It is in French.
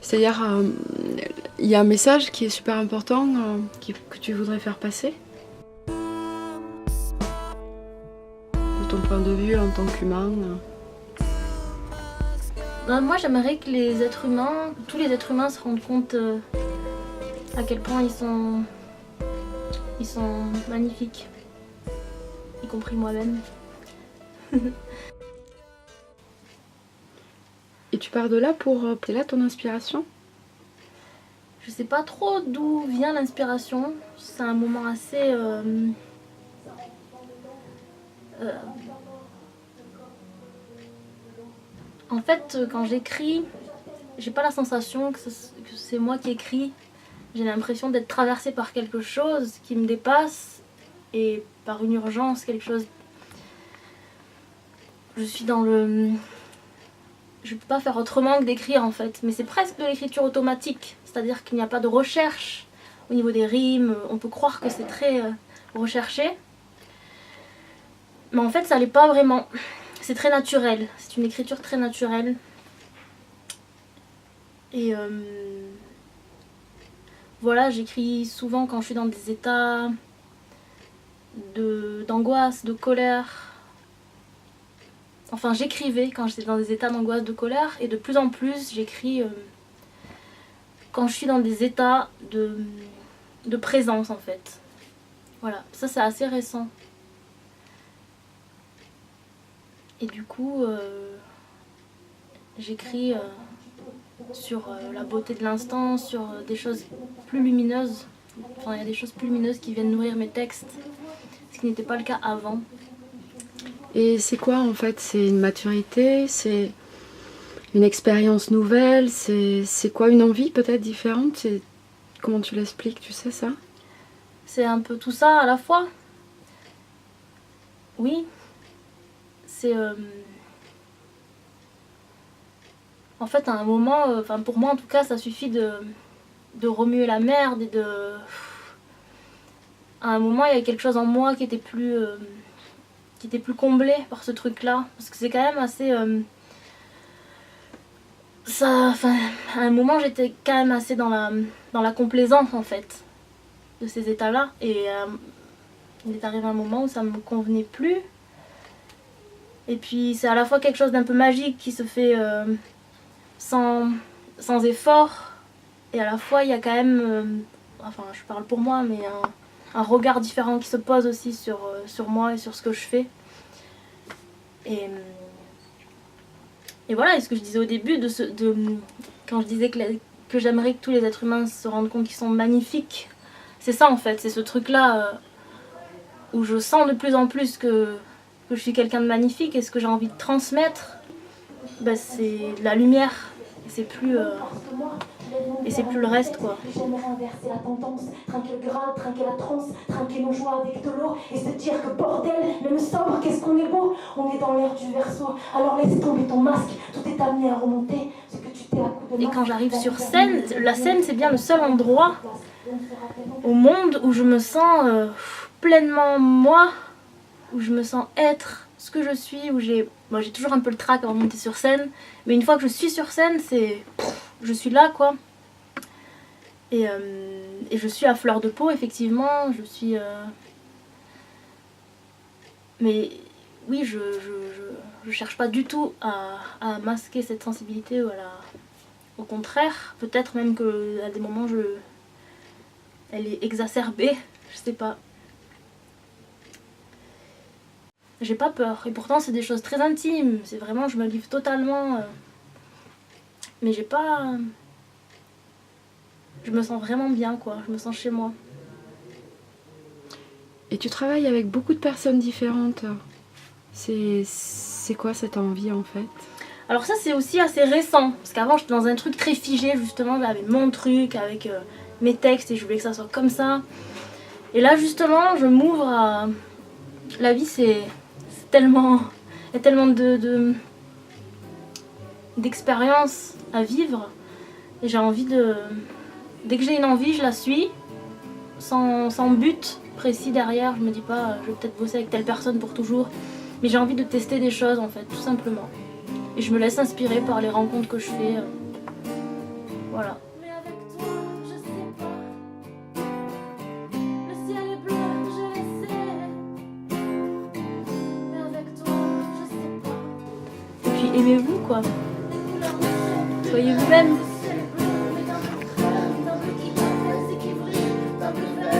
C'est-à-dire, il y a un message qui est super important que tu voudrais faire passer de ton point de vue en tant qu'humain. Moi j'aimerais que les êtres humains, tous les êtres humains se rendent compte à quel point ils sont magnifiques, y compris moi-même. Et tu pars de là c'est là ton inspiration? Je sais pas trop d'où vient l'inspiration, c'est un moment assez... En fait, quand j'écris, j'ai pas la sensation que c'est moi qui écris. J'ai l'impression d'être traversée par quelque chose qui me dépasse et par une urgence, quelque chose... Je suis dans le... Je peux pas faire autrement que d'écrire en fait, mais c'est presque de l'écriture automatique, c'est-à-dire qu'il n'y a pas de recherche au niveau des rimes, on peut croire que c'est très recherché, mais en fait ça l'est pas vraiment, c'est très naturel, c'est une écriture très naturelle. Et voilà, j'écris souvent quand je suis dans des états d'angoisse, de colère. Enfin, j'écrivais quand j'étais dans des états d'angoisse, de colère, et de plus en plus, j'écris quand je suis dans des états de présence, en fait. Voilà, ça c'est assez récent. Et du coup, j'écris sur la beauté de l'instant, sur des choses plus lumineuses. Enfin, il y a des choses plus lumineuses qui viennent nourrir mes textes, ce qui n'était pas le cas avant. Et c'est quoi en fait? C'est une maturité? C'est une expérience nouvelle? C'est quoi, une envie peut-être différente? Comment tu l'expliques, tu sais ça? C'est un peu tout ça à la fois. Oui. C'est... En fait, à un moment, enfin pour moi en tout cas, ça suffit de remuer la merde et de... À un moment, il y a quelque chose en moi qui était plus comblé par ce truc-là. Parce que c'est quand même assez... Enfin, à un moment, j'étais quand même assez dans la complaisance en fait de ces états-là. Et il est arrivé un moment où ça me convenait plus. Et puis c'est à la fois quelque chose d'un peu magique qui se fait sans effort. Et à la fois, il y a quand même... enfin, je parle pour moi, mais un regard différent qui se pose aussi sur moi et sur ce que je fais. Et voilà, et ce que je disais au début, quand je disais que j'aimerais que tous les êtres humains se rendent compte qu'ils sont magnifiques, c'est ça en fait, c'est ce truc-là où je sens de plus en plus que je suis quelqu'un de magnifique, et ce que j'ai envie de transmettre, ben, c'est la lumière, et c'est plus le reste quoi. J'aimerais inverser la tendance, trinquer le Graal, trinquer la transe, trinquer nos joies avec de l'eau et se dire que bordel, même sobre, qu'est-ce qu'on est beau, on est dans l'ère du Verseau. Alors laisse tomber ton masque, tout est amené à remonter, ce que tu t'es à coup de Et quand j'arrive sur scène, la scène c'est bien le seul endroit au monde où je me sens pleinement moi, où je me sens être ce que je suis, où j'ai toujours un peu le trac avant de monter sur scène, mais une fois que je suis sur scène, je suis là quoi. Et je suis à fleur de peau, effectivement, je suis... Mais oui, je cherche pas du tout à masquer cette sensibilité, au contraire, peut-être même qu'à des moments, elle est exacerbée, je sais pas. J'ai pas peur, et pourtant c'est des choses très intimes, c'est vraiment, je me livre totalement, mais j'ai pas... Je me sens vraiment bien quoi, je me sens chez moi. Et tu travailles avec beaucoup de personnes différentes. C'est quoi cette envie en fait? Alors ça c'est aussi assez récent, parce qu'avant j'étais dans un truc très figé justement, j'avais mon truc avec mes textes et je voulais que ça soit comme ça. Et là justement je m'ouvre à... La vie c'est tellement... Il y a tellement d'expériences à vivre, et j'ai envie de... Dès que j'ai une envie, je la suis, sans but précis derrière. Je me dis pas, je vais peut-être bosser avec telle personne pour toujours. Mais j'ai envie de tester des choses en fait, tout simplement. Et je me laisse inspirer par les rencontres que je fais. Voilà. Mais avec toi, je sais pas. Le ciel est bleu, je le sais. Mais avec toi, je sais pas. Et puis aimez-vous quoi. Les couleurs du ciel, Soyez vous-même. le ciel est bleu, mais d'un bleu crème, d'un bleu qui appelle, c'est qui brille, d'un bleu vert.